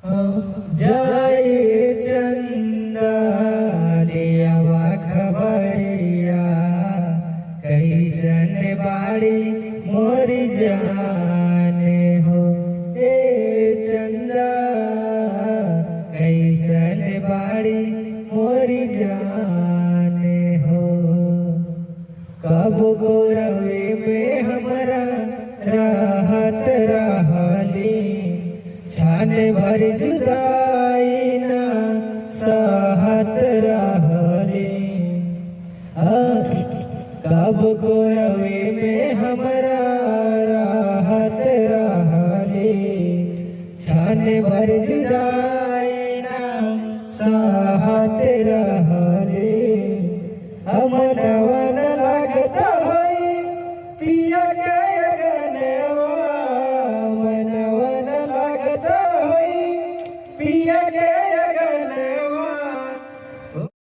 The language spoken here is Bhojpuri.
जय चंदा देवा खबरिया कैसन बाड़ी मोरी जाने हो। ए चंदा कैसन बाड़ी मोरी जाने हो। कब गोरवे में हमरा राहत रहली छान भर जुदाई ना सहत रहली। कब गोरवे में हमरा राहत रहली छान भर जुदाई ना सहत रहली। अमनवन लागता होई पिया के अगनवा, मनवन लागता होई पिया के